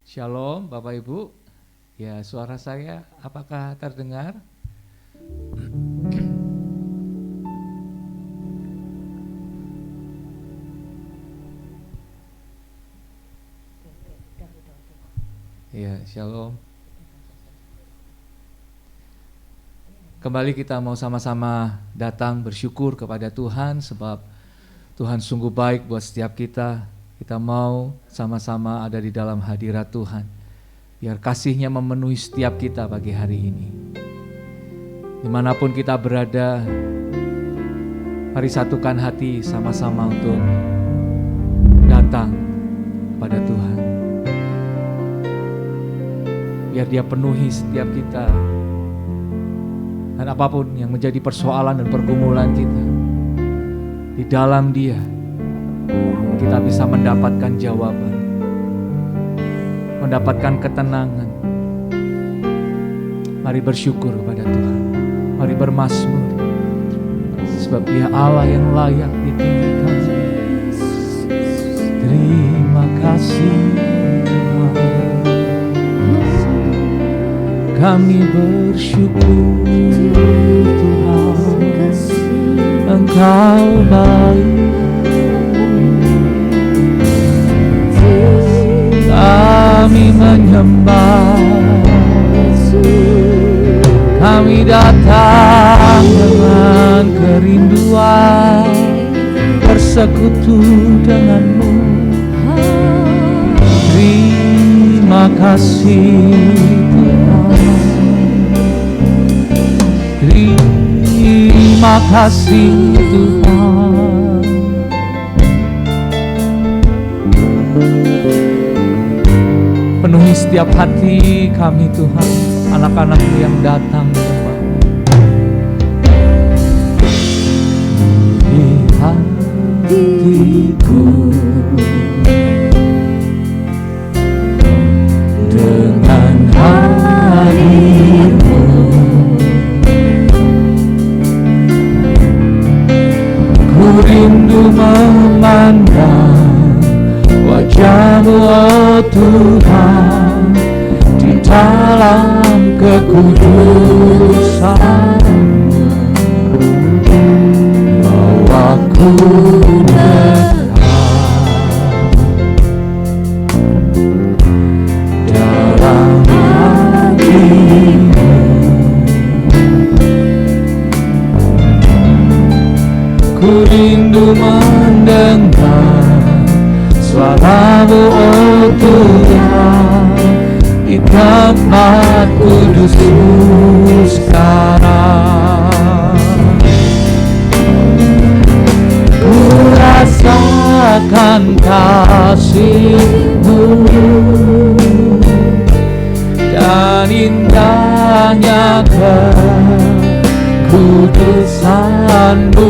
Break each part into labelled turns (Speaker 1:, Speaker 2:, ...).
Speaker 1: Shalom Bapak Ibu. Ya, suara saya apakah terdengar? Ya, shalom. Kembali kita mau sama-sama datang bersyukur kepada Tuhan sebab Tuhan sungguh baik buat setiap kita. Kita mau sama-sama ada di dalam hadirat Tuhan. Biar kasih-Nya memenuhi setiap kita pagi hari ini. Dimanapun kita berada, mari satukan hati sama-sama untuk datang kepada Tuhan. Biar Dia penuhi setiap kita. Dan apapun yang menjadi persoalan dan pergumulan kita, di dalam Dia kita bisa mendapatkan jawaban, mendapatkan ketenangan. Mari bersyukur kepada Tuhan, mari bermazmur, sebab Dia Allah yang layak ditinggikan. Terima kasih Tuhan, kami bersyukur Tuhan, Engkau baik. Kami menyembah, kami datang dengan kerinduan bersekutu denganmu. Terima kasih Tuhan, terima kasih Tuhan. Penuhi setiap hati kami Tuhan, anak-anak-Mu yang datang di hatiku dengan hadir-Mu. Ku rindu memandang wajah-Mu, oh Tuhan, di dalam kekudusan-Mu. Bawaku dekat dalam hati-Mu. Ku rindu mendengar suara-Mu, oh Tuhan, di tempat kudus-Mu sekarang. Ku rasakan kasih-Mu dan indahnya kekudusan-Mu.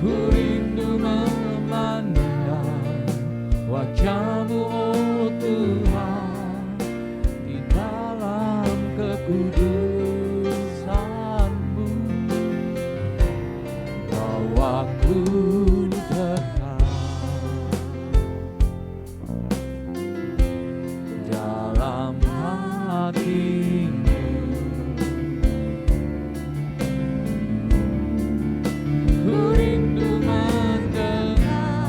Speaker 1: Ku rindu mendengar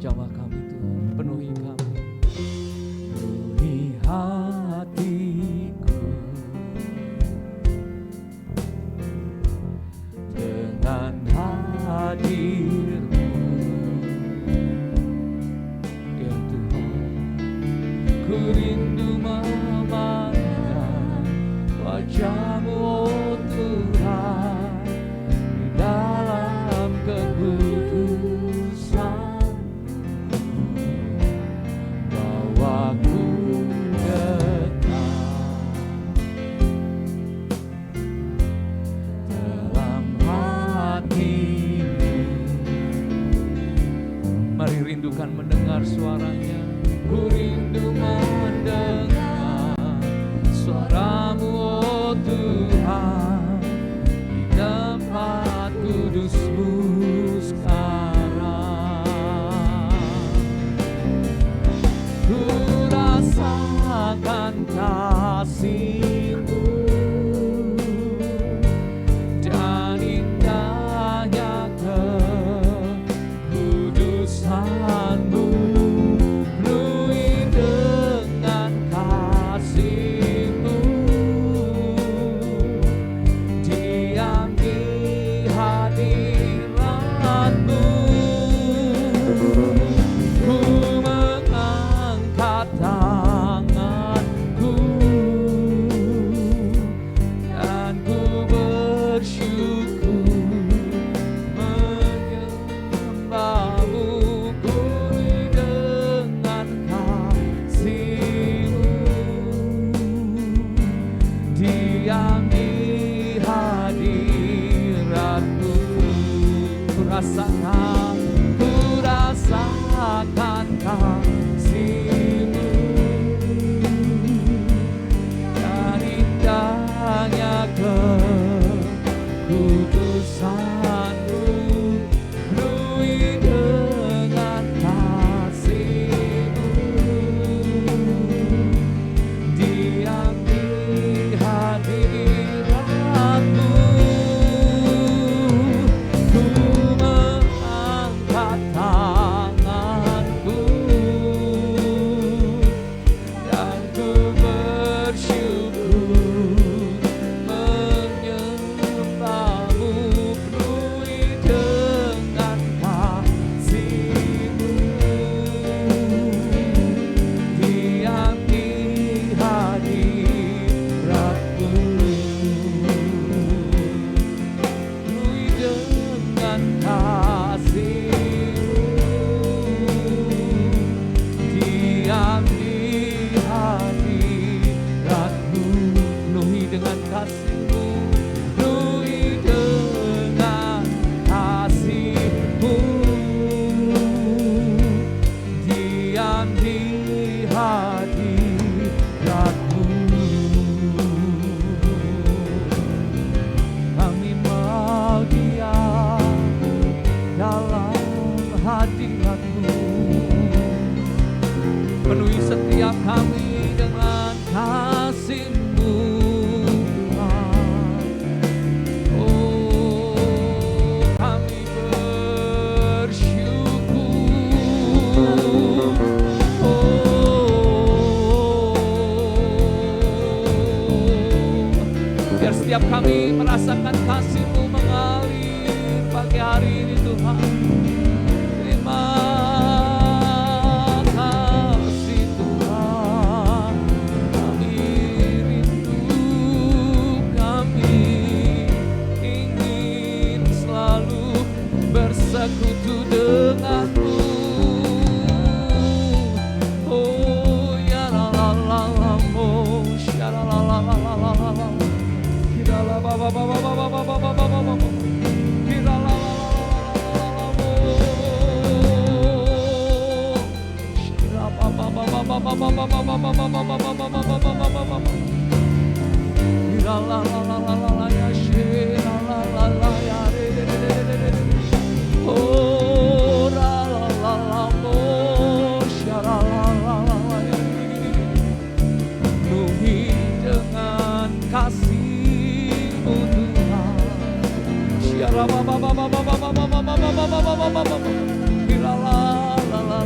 Speaker 1: Jamah kami Tuhan, penuhi kami. Penuhi hatiku dengan hadir-Mu. Ya Tuhan, ku rindu memandang wajah-Mu, oh Tuhan, di dalam kekudusan. Bawaku dekat dalam hati-Mu. Mari rindukan mendengar suaranya. Ku rindu mendengar suara-Mu, oh Tuhan, di tempat kudus-Mu sekarang. Ku rasakan kasih-Mu dan indahnya kekudusan-Mu. Penuhi dengan kasih-Mu, diam di hadirat-Mu. Ku mengangkat tanganku dan ku bersyukur menyembah-Mu. Penuhi dengan kasih-Mu, diam di hadirat-Mu. Ku rasakan kasih-Mu dan indahnya kekudusan-Mu. Penuhi dengan kasih-Mu, diam di hadirat-Mu. Ku mengangkat tanganku dan ku bersyukur menyembah-Mu. Penuhi dengan kasih-Mu, diam di hadirat-Mu. Penuhi dengan kasih-Mu, diam di hadirat-Mu. Penuhi dengan kasih-Mu, penuhi dengan kasih-Mu, diam di hadirat-Mu. Kami mau diam dalam hadirat-Mu. Penuhi setiap kami dengan kasih-Mu, Tuhan. Oh, kami bersyukur. Biar setiap kami merasakan kasih-Mu mengalir pagi hari ini, Tuhan. Terima kasih, Tuhan. Kami rindu, kami ingin selalu bersekutu dengan-Mu. Oh, ya la la la la, oh, ya la la la la la la la. Kira la ba ba ba ba ba ba ba ba ba ba ba. Kira la la la la la la la. Kira ba ba ba ba ba ba ba ba ba ba ba ba ba ba ba ba ba. Kira la la la la la la ya she la la la la ya re re re re re re. Oh, la la la la mo, sha la la la la ya. Penuhi dengan kasih-Mu, Tuhan. Sha la ba ba ba ba ba ba ba ba ba ba ba ba ba ba ba. Kira la la la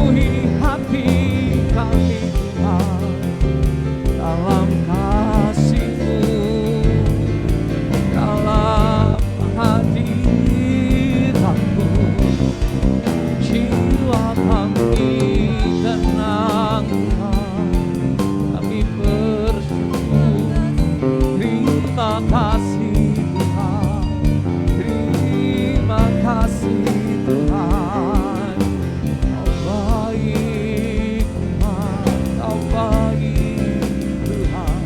Speaker 1: Penuhi hati kami Tuhan dalam kasih-Mu, dalam hadirat-Mu, jiwa kami tenangkan, kami bersyukur. Terima kasih Tuhan, terima kasih Tuhan. Kau baik Tuhan, Kau baik Tuhan.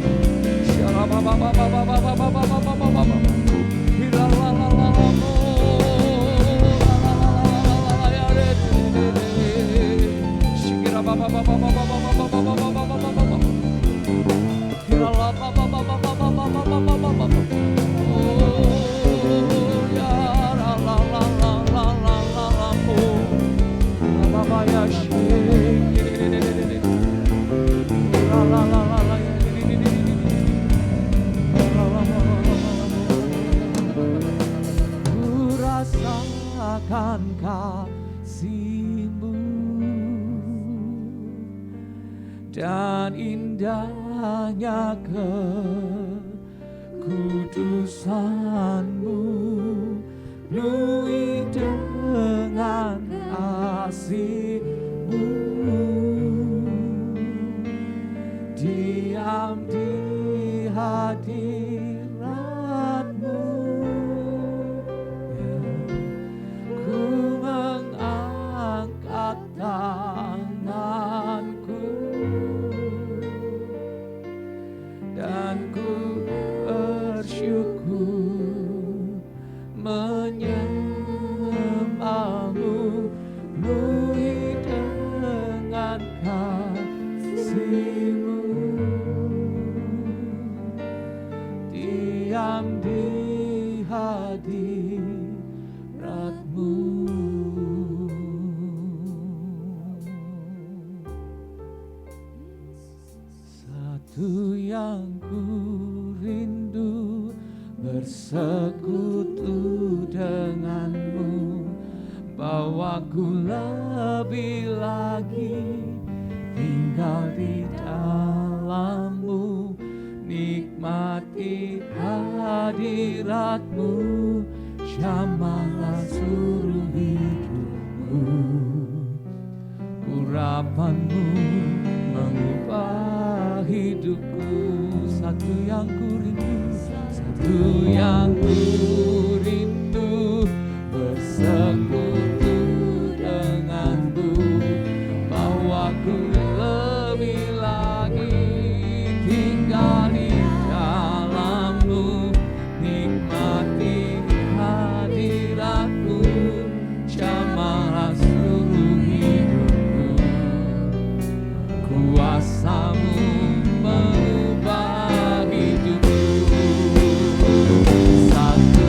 Speaker 1: Ku rasakan kasih-Mu dan indahnya kekudusan-Mu, penuhi dengan kasih-Mu, diam di hadirat-Mu, ku mengangkat tanganku dan ku bersyukur menyembah-Mu, penuhi dengan kasih-Mu, diam di hadirat-Mu. Satu yang ku rindu bersekutu dengan-Mu, bawaku lebih lagi tinggal di dalam-Mu, nikmati hadirat-Mu, jamahlah seluruh hidupku. Urapan-Mu mengubah hidupku. Satu yang ku rindu, satu yang ku rindu bersekutu dengan-Mu, bawaku lebih lagi tinggal di dalam-Mu, nikmati hadirat-Mu, jamahlah seluruh hidupku. Kuasa-Mu mengubah hidupku. Satu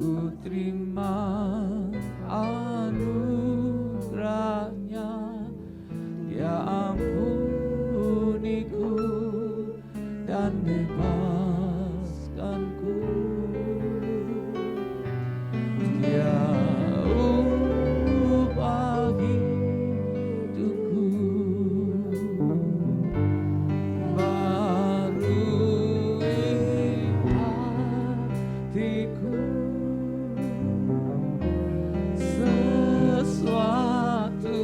Speaker 1: ku terima anugerahnya, Dia ampuniku dan bebaskanku. Dia ubah hidupku, barui hatiku. Sesuatu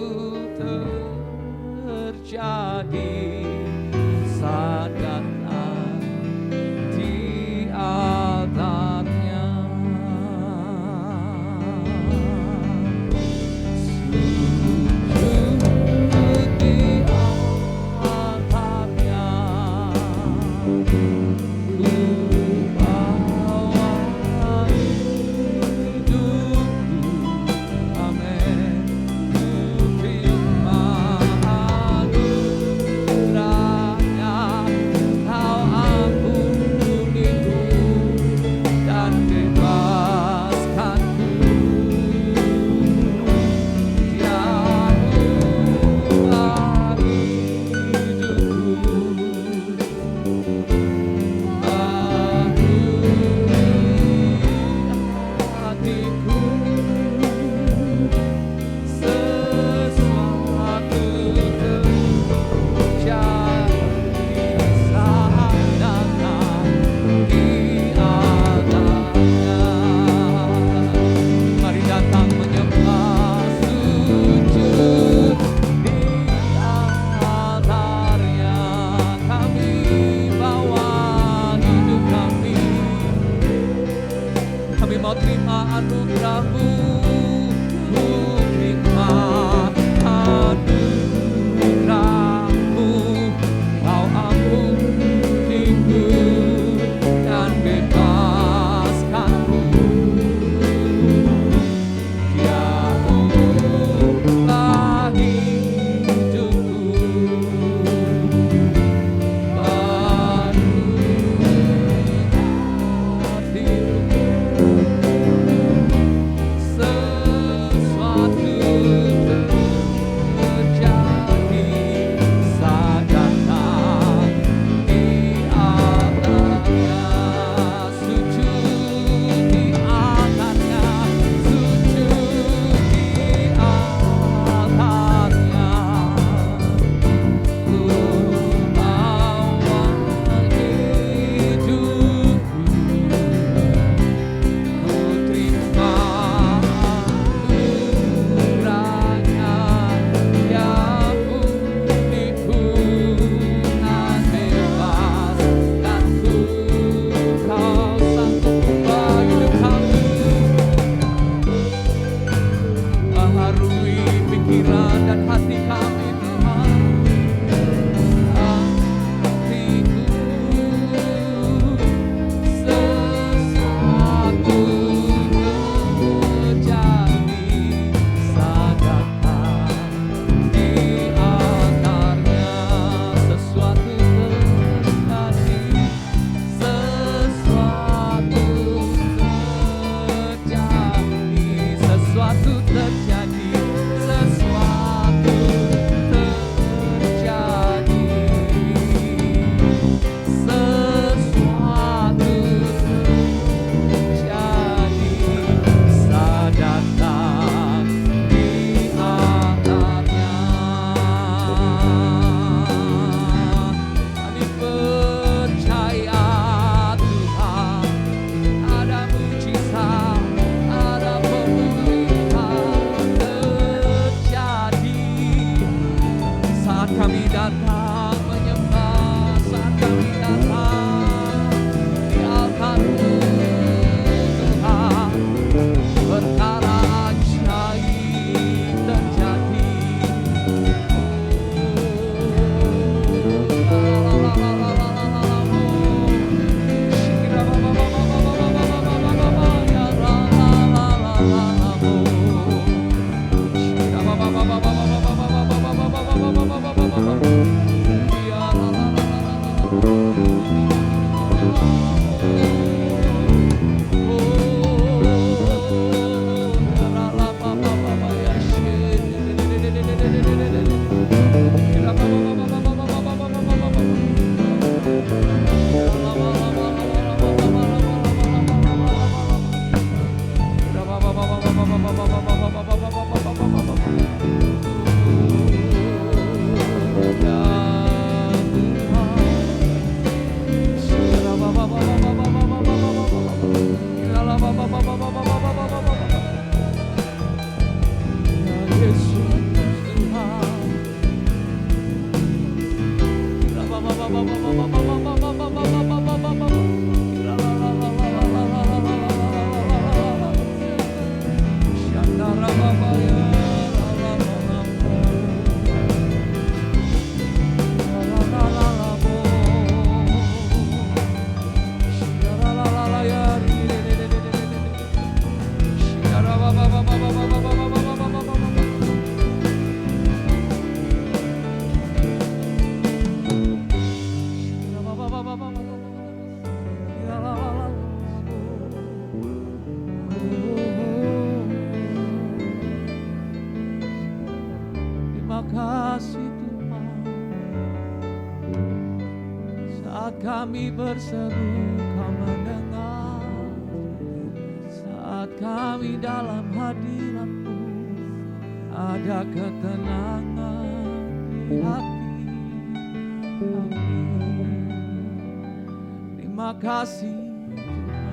Speaker 1: terjadi saat datang di altarnya. Sujud di altarnya, ku bawa hidupku. Amin. Ku terima anugerahnya, Kau ampuniku dan bebaskanku. Dia ubah hidupku, hatiku. Sesuatu terjadi saat datang di altarnya. Mari datang menyembah, sujud di altarnya. Kami bawa hidup kami mau terima anugerah-Mu. Ku terima anugerah-Mu, Kau ampuniku dan bebaskanku. Dia ubah hidupku, barui hatiku. Sesuatu Kami berseru, Kau mendengar. Saat kami dalam hadirat-Mu, ada ketenangan di hati kami. Terima kasih Tuhan,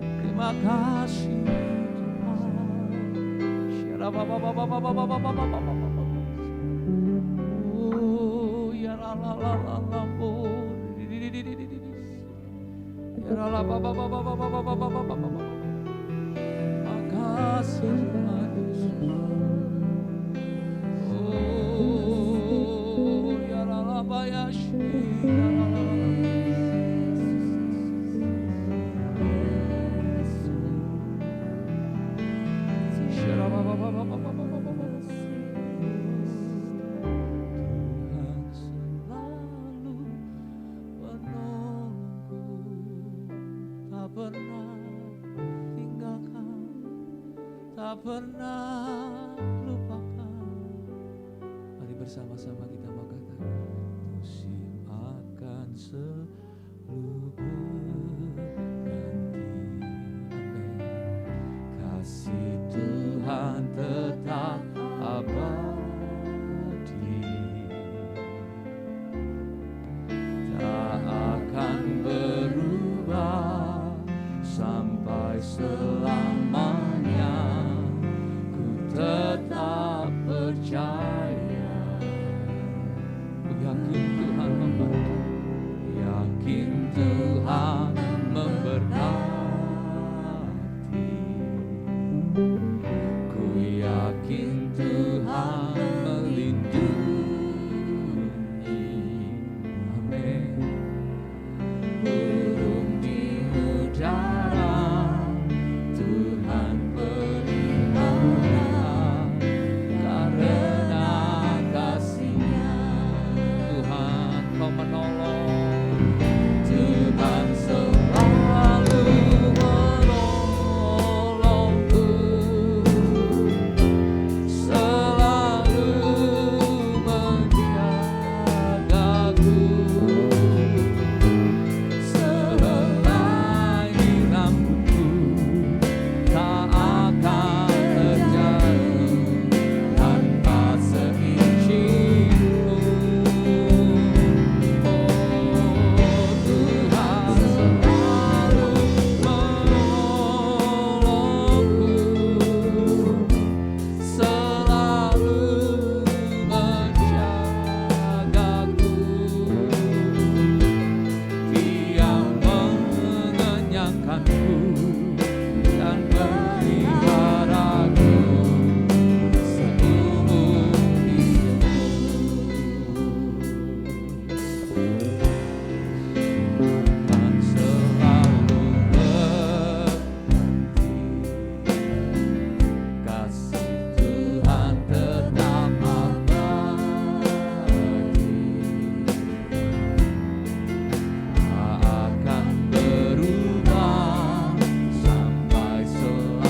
Speaker 1: terima kasih Tuhan. Oh ya la la la la la. Makasih Tuhan Yesus. Oh ya la la bayashi ya la la la. Tak pernah lupakan. Mari bersama-sama kita mau katakan, musim akan selalu berganti. Amin. Kasih Tuhan tetap abadi, tak akan berubah sampai selamanya. Tetap percaya, yakin Tuhan memberkati, yakin Tuhan memberkati. Ku yakin Tuhan melindungi. Amin. Burung di udara Tuhan pelihara. So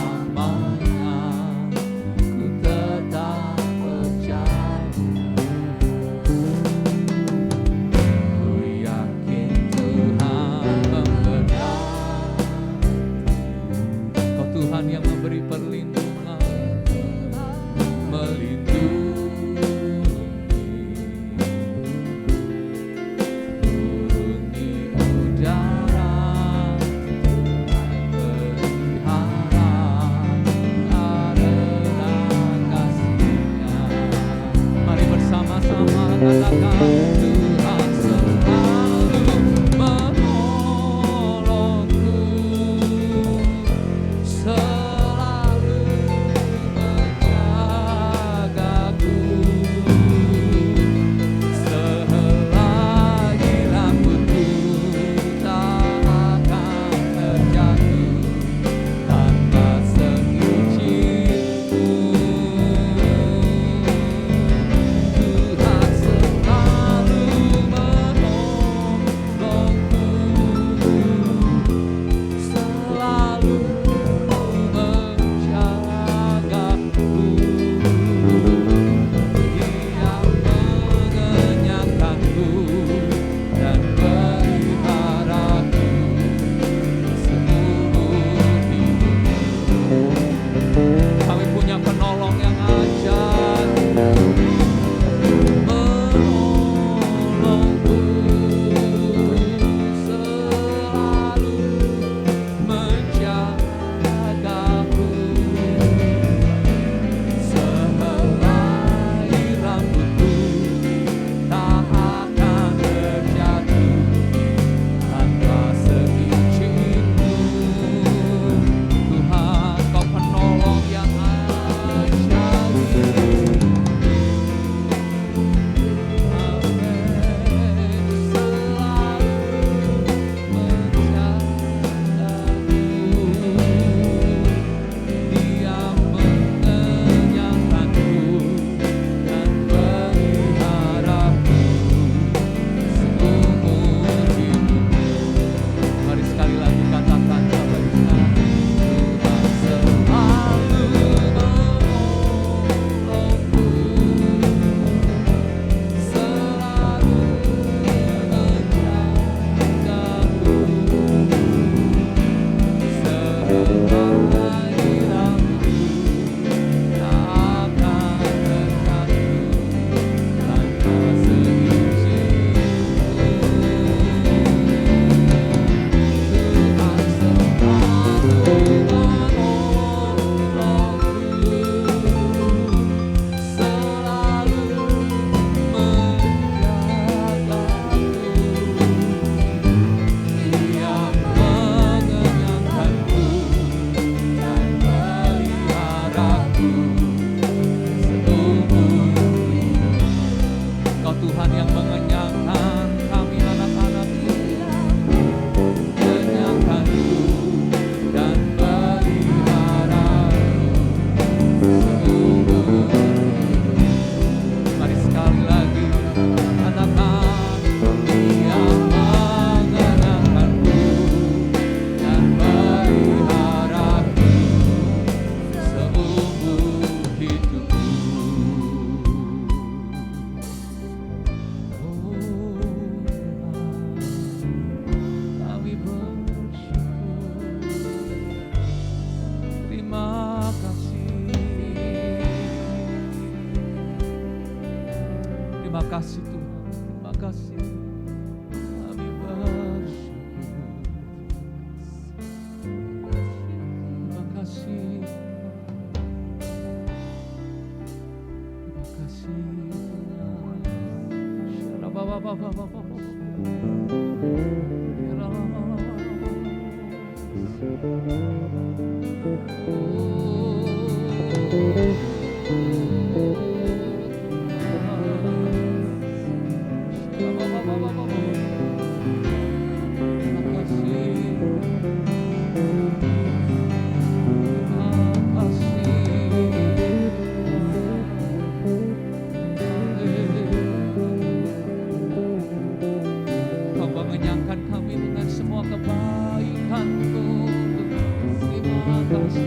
Speaker 1: kasih Tuhan, terima kasih. Kami bersyukur. Terima kasih. Terima kasih Tuhan. Syarababababababab. Kau mengenyangkan kami dengan semua kebaikan-Mu. Terima kasih.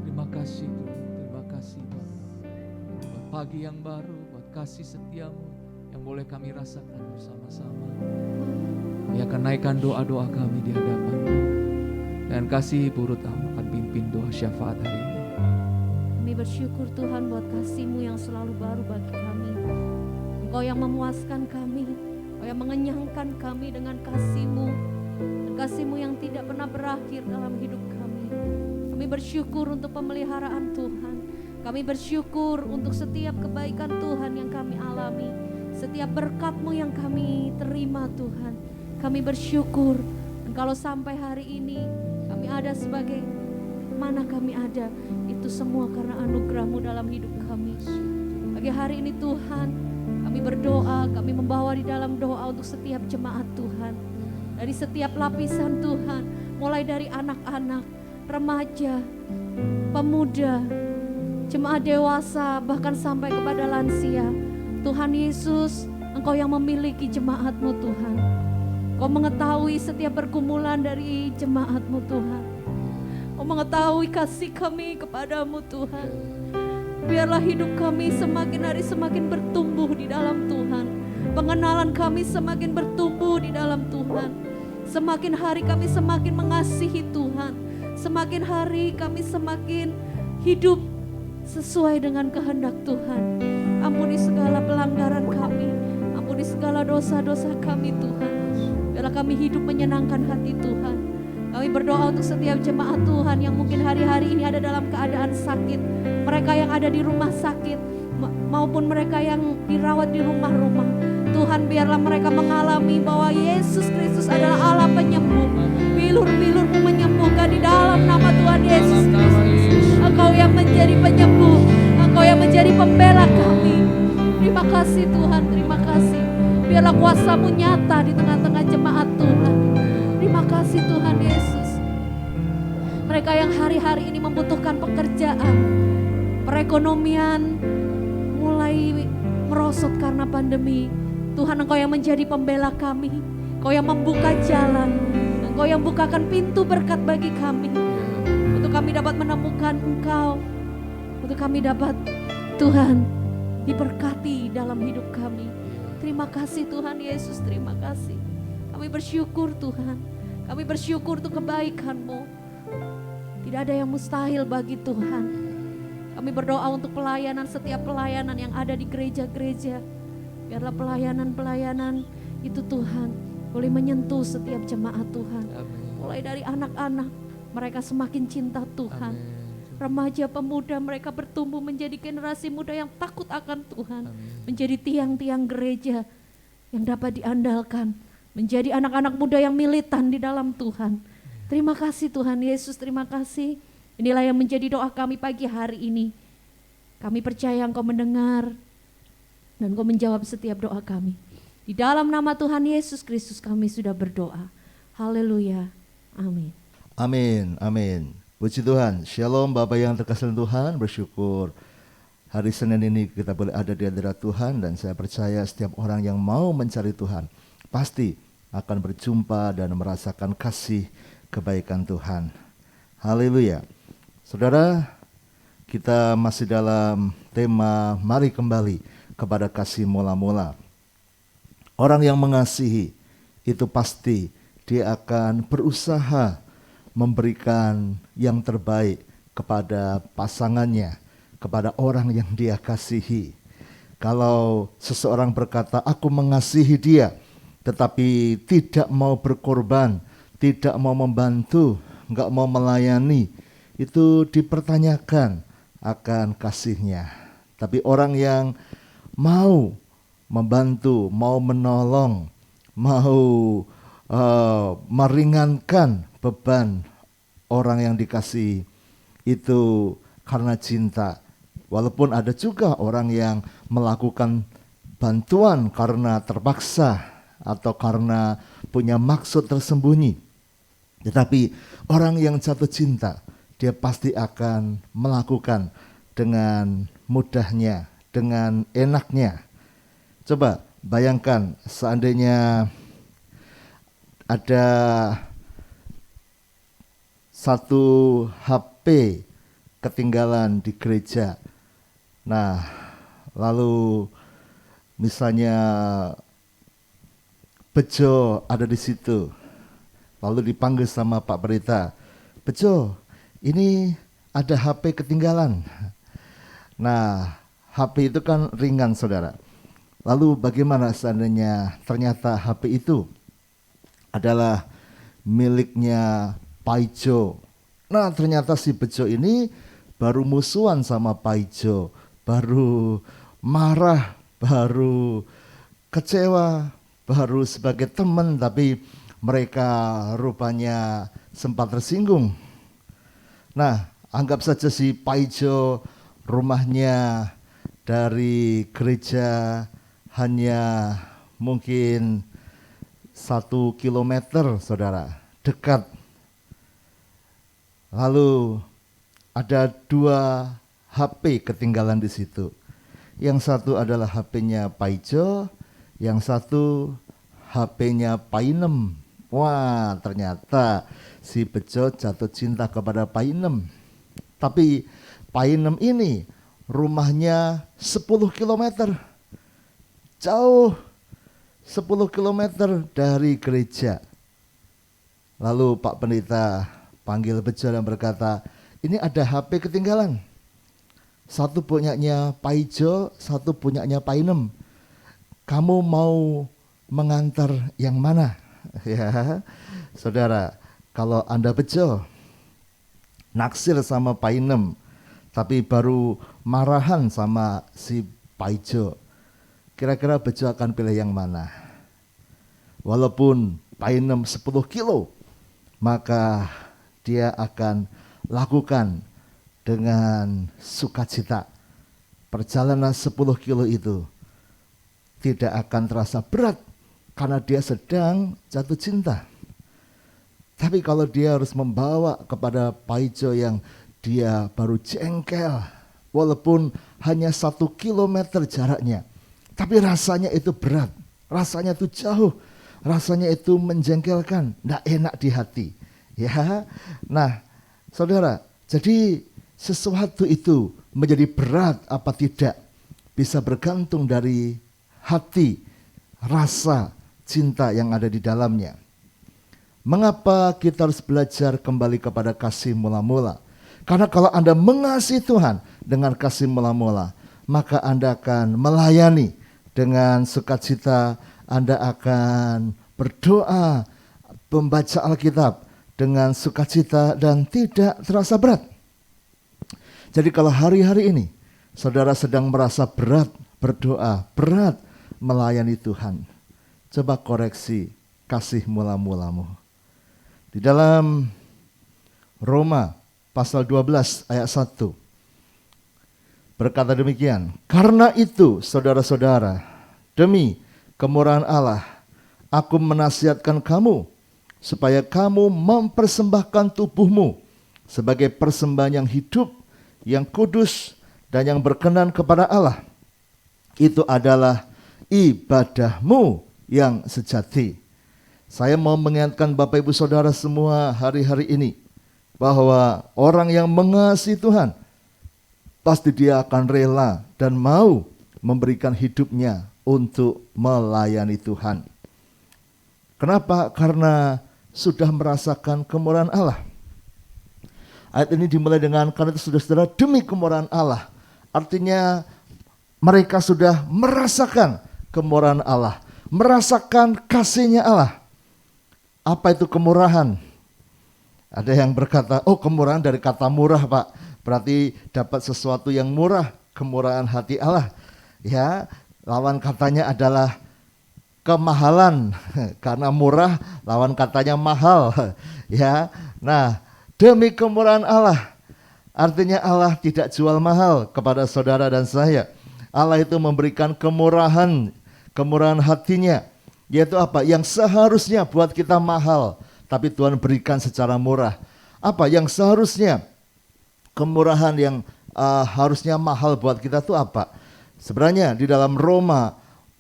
Speaker 1: Terima kasih Tuhan, terima kasih Tuhan. Buat pagi yang baru, buat kasih setiamu yang boleh kami rasakan bersama-sama. Kami akan naikkan doa-doa kami di hadapan-Mu. Dan kasih Ibu Ruth akan pimpin doa syafaat hari ini.
Speaker 2: Kami bersyukur Tuhan buat kasih-Mu yang selalu baru bagi kami. Engkau yang memuaskan kami, Engkau yang mengenyangkan kami dengan kasih-Mu. Dan kasih-Mu yang tidak pernah berakhir dalam hidup kami. Kami bersyukur untuk pemeliharaan Tuhan. Kami bersyukur untuk setiap kebaikan Tuhan yang kami alami. Setiap berkat-Mu yang kami terima Tuhan. Kami bersyukur. Dan kalau sampai hari ini kami ada sebagai mana kami ada, itu semua karena anugerah-Mu dalam hidup kami. Pagi hari ini Tuhan, kami berdoa, kami membawa di dalam doa untuk setiap jemaat Tuhan. Dari setiap lapisan Tuhan, mulai dari anak-anak, remaja, pemuda, jemaat dewasa, bahkan sampai kepada lansia. Tuhan Yesus, Engkau yang memiliki jemaat-Mu Tuhan. Kau mengetahui setiap pergumulan dari jemaat-Mu Tuhan. Kau mengetahui kasih kami kepadamu Tuhan. Biarlah hidup kami semakin hari semakin bertumbuh di dalam Tuhan. Pengenalan kami semakin bertumbuh di dalam Tuhan. Semakin hari kami semakin mengasihi Tuhan. Semakin hari kami semakin hidup sesuai dengan kehendak Tuhan. Ampuni segala pelanggaran kami. Ampuni segala dosa-dosa kami Tuhan. Biarlah kami hidup menyenangkan hati Tuhan. Kami berdoa untuk setiap jemaat Tuhan yang mungkin hari-hari ini ada dalam keadaan sakit. Mereka yang ada di rumah sakit maupun mereka yang dirawat di rumah-rumah. Tuhan biarlah mereka mengalami bahwa Yesus Kristus adalah Allah penyembuh. Bilur-bilur-Mu menyembuhkan di dalam nama Tuhan Yesus Kristus. Engkau yang menjadi penyembuh. Engkau yang menjadi pembela kami. Terima kasih Tuhan, terima kasih. Biarlah kuasa-Mu nyata di tengah-tengah jemaat Tuhan. Terima kasih Tuhan Yesus. Mereka yang hari-hari ini membutuhkan pekerjaan, perekonomian mulai merosot karena pandemi. Tuhan Engkau yang menjadi pembela kami. Engkau yang membuka jalan. Engkau yang bukakan pintu berkat bagi kami. Untuk kami dapat menemukan Engkau. Untuk kami dapat Tuhan diberkati dalam hidup kami. Terima kasih Tuhan Yesus, terima kasih. Kami bersyukur Tuhan. Kami bersyukur untuk kebaikan-Mu. Tidak ada yang mustahil bagi Tuhan. Kami berdoa untuk pelayanan, setiap pelayanan yang ada di gereja-gereja. Biarlah pelayanan-pelayanan itu Tuhan boleh menyentuh setiap jemaat Tuhan. Mulai dari anak-anak, mereka semakin cinta Tuhan. Remaja pemuda mereka bertumbuh menjadi generasi muda yang takut akan Tuhan. Menjadi tiang-tiang gereja yang dapat diandalkan. Menjadi anak-anak muda yang militan di dalam Tuhan. Terima kasih Tuhan Yesus, terima kasih. Inilah yang menjadi doa kami pagi hari ini. Kami percaya Engkau mendengar dan Engkau menjawab setiap doa kami. Di dalam nama Tuhan Yesus Kristus kami sudah berdoa. Haleluya. Amin.
Speaker 3: Amin, amin. Puji Tuhan. Shalom Bapak yang terkasih Tuhan, bersyukur hari Senin ini kita boleh ada di hadirat Tuhan, dan saya percaya setiap orang yang mau mencari Tuhan pasti akan berjumpa dan merasakan kasih kebaikan Tuhan. Haleluya. Saudara, kita masih dalam tema mari kembali kepada kasih mula-mula. Orang yang mengasihi itu pasti dia akan berusaha memberikan yang terbaik kepada pasangannya, kepada orang yang dia kasihi. Kalau seseorang berkata, aku mengasihi dia, tetapi tidak mau berkorban, tidak mau membantu, enggak mau melayani, itu dipertanyakan akan kasihnya. Tapi orang yang mau membantu, mau menolong, mau meringankan beban orang yang dikasihi, itu karena cinta. Walaupun ada juga orang yang melakukan bantuan karena terpaksa atau karena punya maksud tersembunyi. Tetapi orang yang jatuh cinta, dia pasti akan melakukan dengan mudahnya, dengan enaknya. Coba bayangkan seandainya ada satu HP ketinggalan di gereja. Nah, lalu misalnya Bejo ada di situ. Lalu dipanggil sama Pak Berita, Bejo, ini ada HP ketinggalan. Nah, HP itu kan ringan, saudara. Lalu bagaimana seandainya ternyata HP itu adalah miliknya Paijo. Nah, ternyata si Bejo ini baru musuhan sama Paijo, baru marah, baru kecewa, baru sebagai teman, tapi mereka rupanya sempat tersinggung. Nah, anggap saja si Paijo rumahnya dari gereja hanya mungkin 1 kilometer, saudara, dekat. Lalu ada 2 HP ketinggalan di situ. Yang satu adalah HP-nya Paijo, yang satu HP-nya Painem. Wah, ternyata si Bejo jatuh cinta kepada Painem. Tapi Painem ini rumahnya 10 kilometer. Jauh 10 kilometer dari gereja. Lalu Pak Pendeta panggil Bejo dan berkata, ini ada HP ketinggalan. Satu punyanya Paijo, satu punyanya Painem. Kamu mau mengantar yang mana? Ya, saudara, kalau Anda Bejo naksir sama Painem, tapi baru marahan sama si Paijo, kira-kira Bejo akan pilih yang mana? Walaupun Painem 10 kilo, maka dia akan lakukan dengan sukacita. Perjalanan 10 kilo itu tidak akan terasa berat karena dia sedang jatuh cinta. Tapi kalau dia harus membawa kepada Paijo yang dia baru jengkel, walaupun hanya 1 kilometer jaraknya, tapi rasanya itu berat, rasanya itu jauh, rasanya itu menjengkelkan, tidak enak di hati. Ya, nah saudara, jadi sesuatu itu menjadi berat apa tidak bisa bergantung dari hati, rasa cinta yang ada di dalamnya. Mengapa kita harus belajar kembali kepada kasih mula-mula? Karena kalau Anda mengasihi Tuhan dengan kasih mula-mula, maka Anda akan melayani dengan sukacita, Anda akan berdoa, membaca Alkitab dengan sukacita dan tidak terasa berat. Jadi kalau hari-hari ini saudara sedang merasa berat berdoa, berat melayani Tuhan, coba koreksi kasih mula-mulamu. Di dalam Roma pasal 12 ayat 1 berkata demikian, karena itu saudara-saudara, demi kemurahan Allah, aku menasihatkan kamu supaya kamu mempersembahkan tubuhmu sebagai persembahan yang hidup, yang kudus, dan yang berkenan kepada Allah. Itu adalah ibadahmu yang sejati. Saya mau mengingatkan Bapak Ibu Saudara semua hari-hari ini bahwa orang yang mengasihi Tuhan pasti dia akan rela dan mau memberikan hidupnya untuk melayani Tuhan. Kenapa? Karena sudah merasakan kemurahan Allah. Ayat ini dimulai dengan karena itu saudara-saudara demi kemurahan Allah. Artinya mereka sudah merasakan kemurahan Allah, merasakan kasihnya Allah. Apa itu kemurahan? Ada yang berkata, oh kemurahan dari kata murah Pak. Berarti dapat sesuatu yang murah, kemurahan hati Allah. Ya, lawan katanya adalah kemahalan. Karena murah, lawan katanya mahal. Ya, nah demi kemurahan Allah. Artinya Allah tidak jual mahal kepada saudara dan saya. Allah itu memberikan kemurahan hatinya. Yaitu apa? Yang seharusnya buat kita mahal, tapi Tuhan berikan secara murah. Apa yang seharusnya kemurahan yang harusnya mahal buat kita itu apa? Sebenarnya di dalam Roma,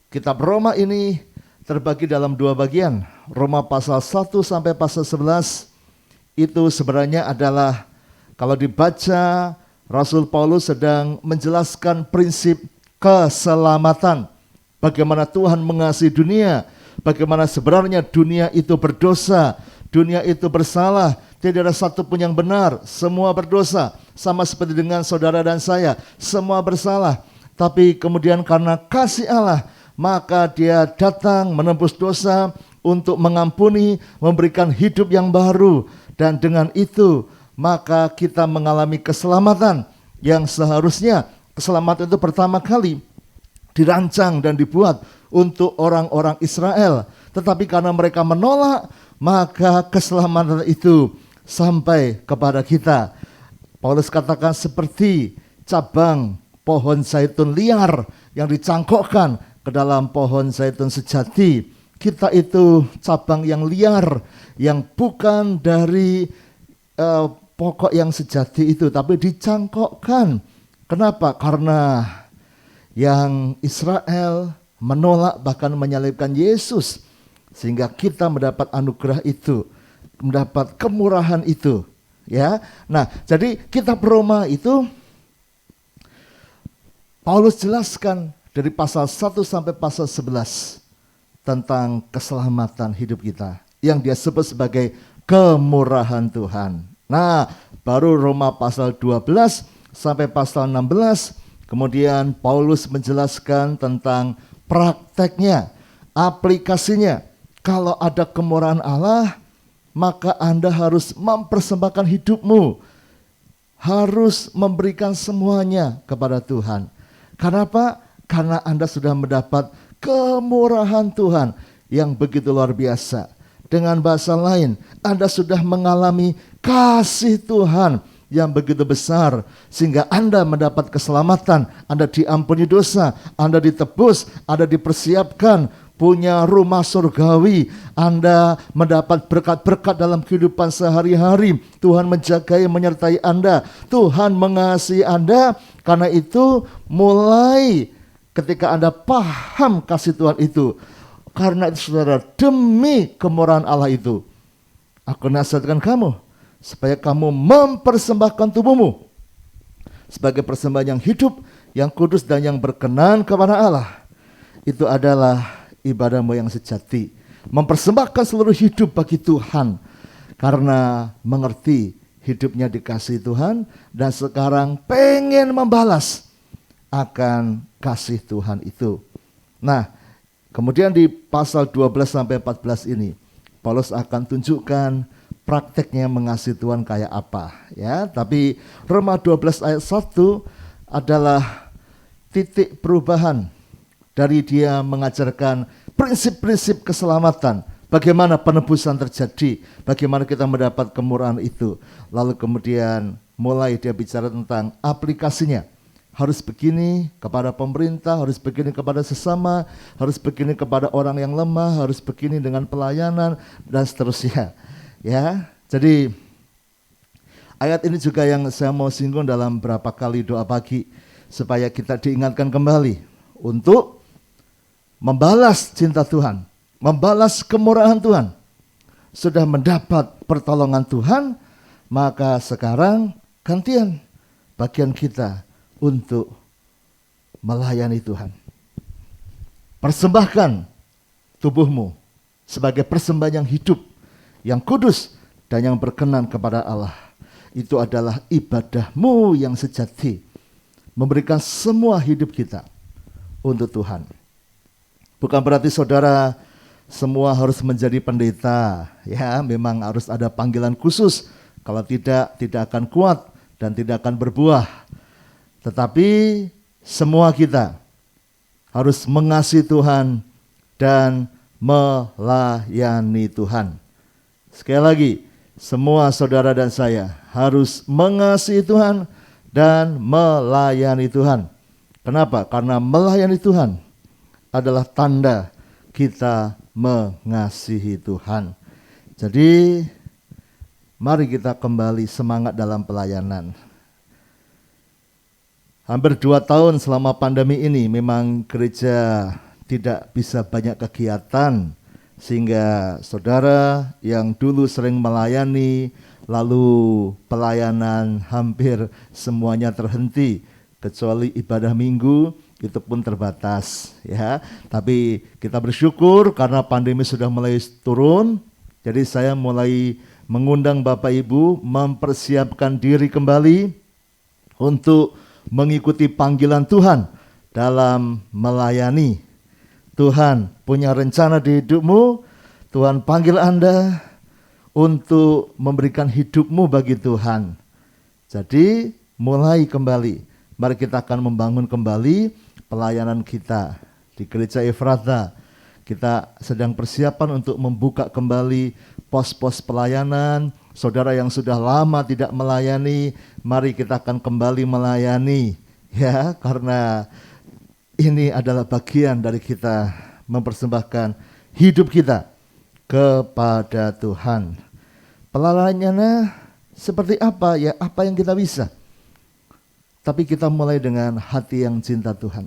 Speaker 3: kitab Roma ini terbagi dalam dua bagian. Roma pasal 1 sampai pasal 11 itu sebenarnya adalah, kalau dibaca, Rasul Paulus sedang menjelaskan prinsip keselamatan. Bagaimana Tuhan mengasihi dunia, bagaimana sebenarnya dunia itu berdosa, dunia itu bersalah, tidak ada satu pun yang benar, semua berdosa, sama seperti dengan saudara dan saya, semua bersalah. Tapi kemudian karena kasih Allah, maka dia datang menembus dosa untuk mengampuni, memberikan hidup yang baru. Dan dengan itu, maka kita mengalami keselamatan yang seharusnya keselamatan itu pertama kali dirancang dan dibuat untuk orang-orang Israel. Tetapi karena mereka menolak, maka keselamatan itu sampai kepada kita. Paulus katakan seperti cabang pohon zaitun liar yang dicangkokkan ke dalam pohon zaitun sejati. Kita itu cabang yang liar, yang bukan dari pokok yang sejati itu, tapi dicangkokkan. Kenapa? Karena yang Israel menolak bahkan menyalibkan Yesus, sehingga kita mendapat anugerah itu, mendapat kemurahan itu. Ya, nah jadi kitab Roma itu Paulus jelaskan dari pasal 1 sampai pasal 11 tentang keselamatan hidup kita yang dia sebut sebagai kemurahan Tuhan. Nah, baru Roma pasal 12 sampai pasal 16, kemudian Paulus menjelaskan tentang prakteknya, aplikasinya. Kalau ada kemurahan Allah, maka Anda harus mempersembahkan hidupmu, harus memberikan semuanya kepada Tuhan. Kenapa? Karena Anda sudah mendapat kemurahan Tuhan yang begitu luar biasa. Dengan bahasa lain, Anda sudah mengalami kasih Tuhan yang begitu besar, sehingga Anda mendapat keselamatan, Anda diampuni dosa, Anda ditebus, Anda dipersiapkan punya rumah surgawi, Anda mendapat berkat-berkat dalam kehidupan sehari-hari. Tuhan menjagai, menyertai Anda, Tuhan mengasihi Anda. Karena itu mulai ketika Anda paham kasih Tuhan itu, karena itu saudara, demi kemurahan Allah itu, aku nasihatkan kamu supaya kamu mempersembahkan tubuhmu sebagai persembahan yang hidup, yang kudus dan yang berkenan kepada Allah. Itu adalah ibadahmu yang sejati. Mempersembahkan seluruh hidup bagi Tuhan karena mengerti hidupnya dikasihi Tuhan dan sekarang pengen membalas akan kasih Tuhan itu. Nah, kemudian di pasal 12 sampai 14 ini Paulus akan tunjukkan prakteknya mengasihi Tuhan kayak apa, ya. Tapi Roma 12 ayat 1 adalah titik perubahan dari dia mengajarkan prinsip-prinsip keselamatan, bagaimana penebusan terjadi, bagaimana kita mendapat kemurahan itu. Lalu kemudian mulai dia bicara tentang aplikasinya. Harus begini kepada pemerintah, harus begini kepada sesama, harus begini kepada orang yang lemah, harus begini dengan pelayanan dan seterusnya. Ya, jadi ayat ini juga yang saya mau singgung dalam berapa kali doa pagi. supaya kita diingatkan kembali untuk membalas cinta Tuhan, membalas kemurahan Tuhan. Sudah mendapat pertolongan Tuhan, maka sekarang gantian bagian kita untuk melayani Tuhan. Persembahkan tubuhmu sebagai persembahan yang hidup, yang kudus, dan yang berkenan kepada Allah. Itu adalah ibadahmu yang sejati. Memberikan semua hidup kita untuk Tuhan. Bukan berarti saudara semua harus menjadi pendeta. Ya, memang harus ada panggilan khusus. Kalau tidak akan kuat dan tidak akan berbuah. Tetapi semua kita harus mengasihi Tuhan dan melayani Tuhan. Sekali lagi, semua saudara dan saya harus mengasihi Tuhan dan melayani Tuhan. Kenapa? Karena melayani Tuhan adalah tanda kita mengasihi Tuhan. Jadi, mari kita kembali semangat dalam pelayanan. Hampir 2 tahun selama pandemi ini memang gereja tidak bisa banyak kegiatan, sehingga saudara yang dulu sering melayani, lalu pelayanan hampir semuanya terhenti, kecuali ibadah minggu itu pun terbatas, ya. Tapi kita bersyukur karena pandemi sudah mulai turun. Jadi saya mulai mengundang Bapak Ibu mempersiapkan diri kembali untuk mengikuti panggilan Tuhan dalam melayani. Tuhan punya rencana di hidupmu. Tuhan panggil Anda untuk memberikan hidupmu bagi Tuhan. Jadi mulai kembali. Mari kita akan membangun kembali pelayanan kita di Gereja Efrata. Kita sedang persiapan untuk membuka kembali pos-pos pelayanan. Saudara yang sudah lama tidak melayani, mari kita akan kembali melayani, ya, karena ini adalah bagian dari kita mempersembahkan hidup kita kepada Tuhan. Pelayanannya seperti apa? Ya, apa yang kita bisa. Tapi kita mulai dengan hati yang cinta Tuhan.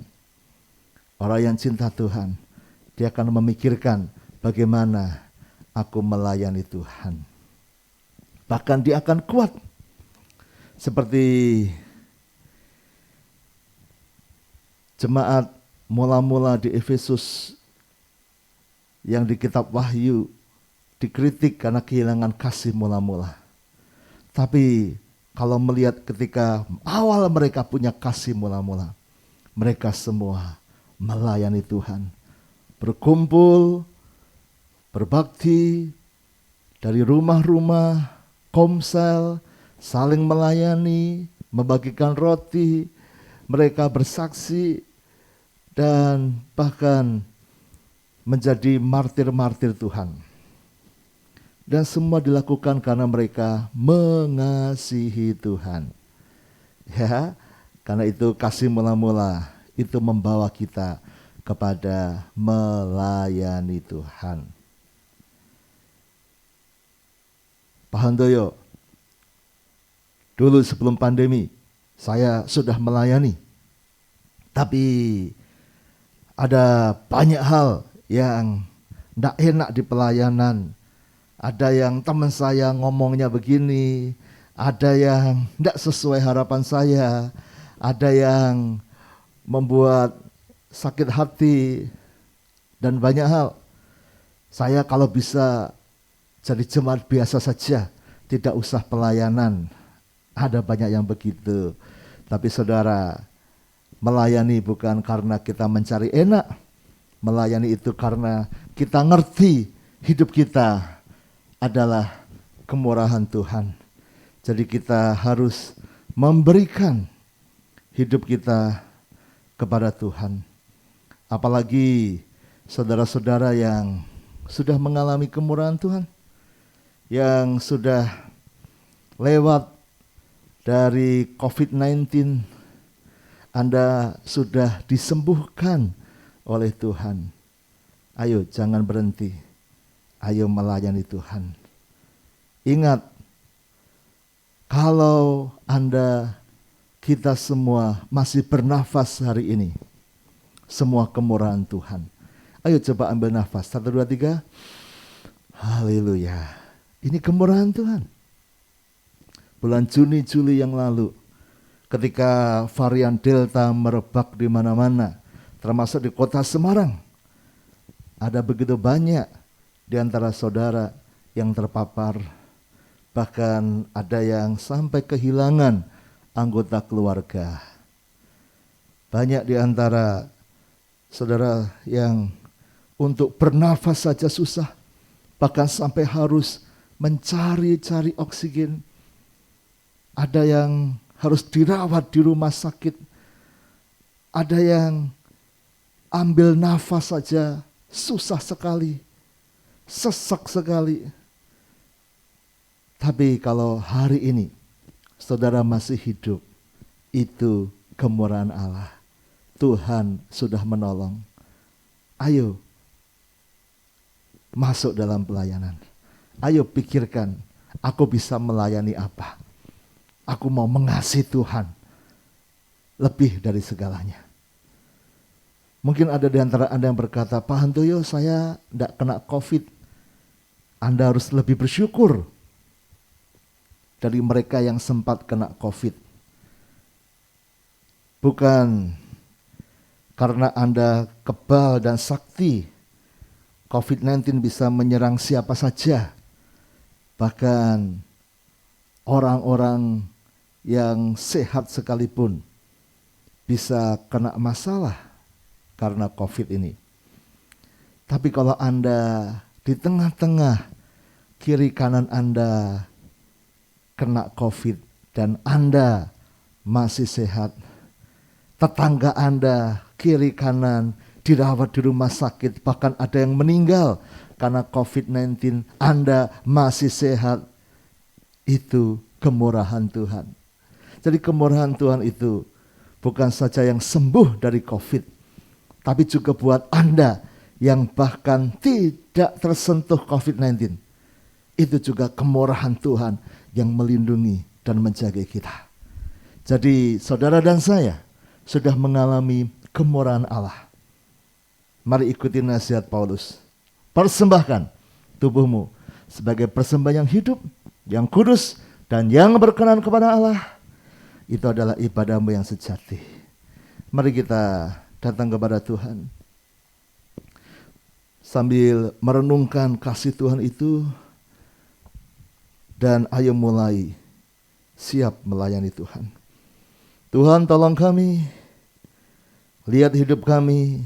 Speaker 3: Orang yang cinta Tuhan, dia akan memikirkan bagaimana aku melayani Tuhan. Bahkan dia akan kuat. Seperti jemaat mula-mula di Efesus yang di kitab Wahyu dikritik karena kehilangan kasih mula-mula. Tapi kalau melihat ketika awal mereka punya kasih mula-mula, mereka semua melayani Tuhan. Berkumpul, berbakti dari rumah-rumah, komsel, saling melayani, membagikan roti, mereka bersaksi, dan bahkan menjadi martir-martir Tuhan. Dan semua dilakukan karena mereka mengasihi Tuhan. Ya, karena itu kasih mula-mula itu membawa kita kepada melayani Tuhan. Pak Handoyo, dulu sebelum pandemi saya sudah melayani. Tapi ada banyak hal yang tidak enak di pelayanan. Ada yang teman saya ngomongnya begini, ada yang tidak sesuai harapan saya, ada yang membuat sakit hati, dan banyak hal. Saya kalau bisa jadi jemaat biasa saja, tidak usah pelayanan. Ada banyak yang begitu. Tapi saudara, melayani bukan karena kita mencari enak. Melayani itu karena kita ngerti hidup kita adalah kemurahan Tuhan. Jadi kita harus memberikan hidup kita kepada Tuhan. Apalagi saudara-saudara yang sudah mengalami kemurahan Tuhan, yang sudah lewat dari COVID-19, Anda sudah disembuhkan oleh Tuhan. Ayo jangan berhenti, ayo melayani Tuhan. Ingat, kalau Anda kita semua masih bernafas hari ini, semua kemurahan Tuhan. Ayo coba ambil nafas, 1, 2, 3. Haleluya. Ini kemurahan Tuhan. Bulan Juni, Juli yang lalu, ketika varian Delta merebak di mana-mana, termasuk di kota Semarang, ada begitu banyak di antara saudara yang terpapar. Bahkan ada yang sampai kehilangan anggota keluarga. Banyak di antara saudara yang untuk bernafas saja susah, bahkan sampai harus mencari-cari oksigen. Ada yang harus dirawat di rumah sakit. Ada yang ambil nafas saja susah sekali, sesak sekali. Tapi kalau hari ini saudara masih hidup, itu kemurahan Allah. Tuhan sudah menolong. Ayo masuk dalam pelayanan. Ayo pikirkan, aku bisa melayani apa? Aku mau mengasihi Tuhan lebih dari segalanya. Mungkin ada di antara Anda yang berkata, Pak Handoyo, saya tidak kena COVID. Anda harus lebih bersyukur dari mereka yang sempat kena COVID. Bukan karena Anda kebal dan sakti, COVID-19 bisa menyerang siapa saja. Bahkan orang-orang yang sehat sekalipun bisa kena masalah karena COVID ini. Tapi kalau Anda di tengah-tengah kiri kanan Anda kena COVID dan Anda masih sehat, tetangga Anda kiri kanan dirawat di rumah sakit, bahkan ada yang meninggal karena COVID-19, Anda masih sehat, itu kemurahan Tuhan. Jadi kemurahan Tuhan itu bukan saja yang sembuh dari COVID, tapi juga buat Anda yang bahkan tidak tersentuh COVID-19. Itu juga kemurahan Tuhan yang melindungi dan menjaga kita. Jadi saudara dan saya sudah mengalami kemurahan Allah. Mari ikuti nasihat Paulus. Persembahkan tubuhmu sebagai persembahan yang hidup, yang kudus, dan yang berkenan kepada Allah. Itu adalah ibadahmu yang sejati. Mari kita datang kepada Tuhan sambil merenungkan kasih Tuhan itu, dan ayo mulai siap melayani Tuhan. Tuhan, tolong kami, lihat hidup kami,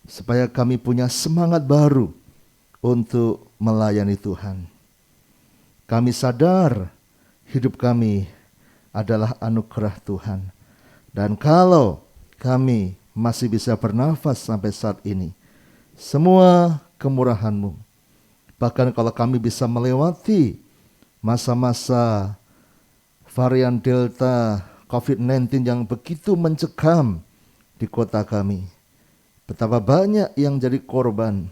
Speaker 3: supaya kami punya semangat baru untuk melayani Tuhan. Kami sadar hidup kami adalah anugerah Tuhan. Dan kalau kami masih bisa bernafas sampai saat ini, semua kemurahan-Mu. Bahkan kalau kami bisa melewati masa-masa varian Delta COVID-19 yang begitu mencekam di kota kami, betapa banyak yang jadi korban.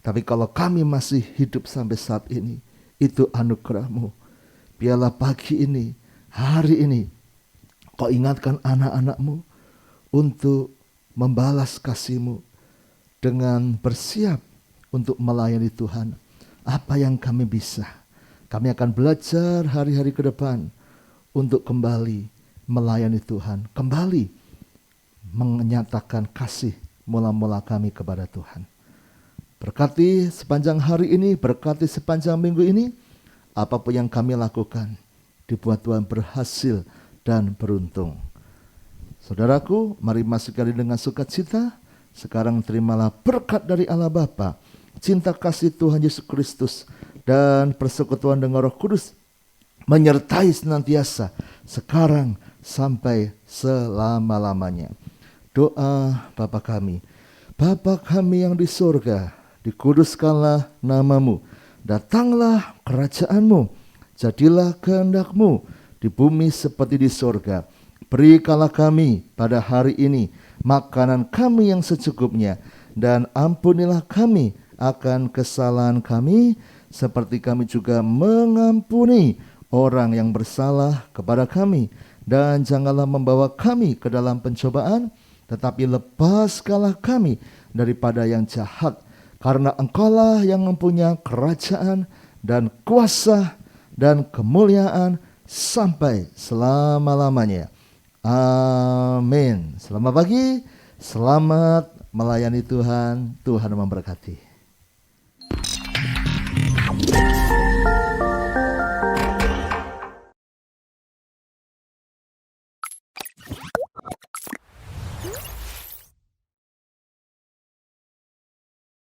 Speaker 3: Tapi kalau kami masih hidup sampai saat ini, itu anugerah-Mu. Biarlah pagi ini, hari ini, Kau ingatkan anak-anak-Mu untuk membalas kasih-Mu dengan bersiap untuk melayani Tuhan. Apa yang kami bisa, kami akan belajar hari-hari ke depan untuk kembali melayani Tuhan, kembali menyatakan kasih mula-mula kami kepada Tuhan. Berkati sepanjang hari ini, berkati sepanjang minggu ini, apapun yang kami lakukan, dibuat Tuhan berhasil dan beruntung. Saudaraku, mari masukkan dengan sukacita. Sekarang terimalah berkat dari Allah Bapa, cinta kasih Tuhan Yesus Kristus, dan persekutuan dengan Roh Kudus menyertai senantiasa sekarang sampai selama-lamanya. Doa Bapa kami. Bapa kami yang di surga, dikuduskanlah nama-Mu, datanglah kerajaan-Mu, jadilah kehendak-Mu di bumi seperti di surga. Berikanlah kami pada hari ini makanan kami yang secukupnya, dan ampunilah kami akan kesalahan kami, seperti kami juga mengampuni orang yang bersalah kepada kami. dan janganlah membawa kami ke dalam pencobaan, tetapi lepaskanlah kami daripada yang jahat. Karena Engkaulah yang mempunyai kerajaan dan kuasa dan kemuliaan sampai selama-lamanya. Amin. Selamat pagi, selamat melayani Tuhan. Tuhan memberkati.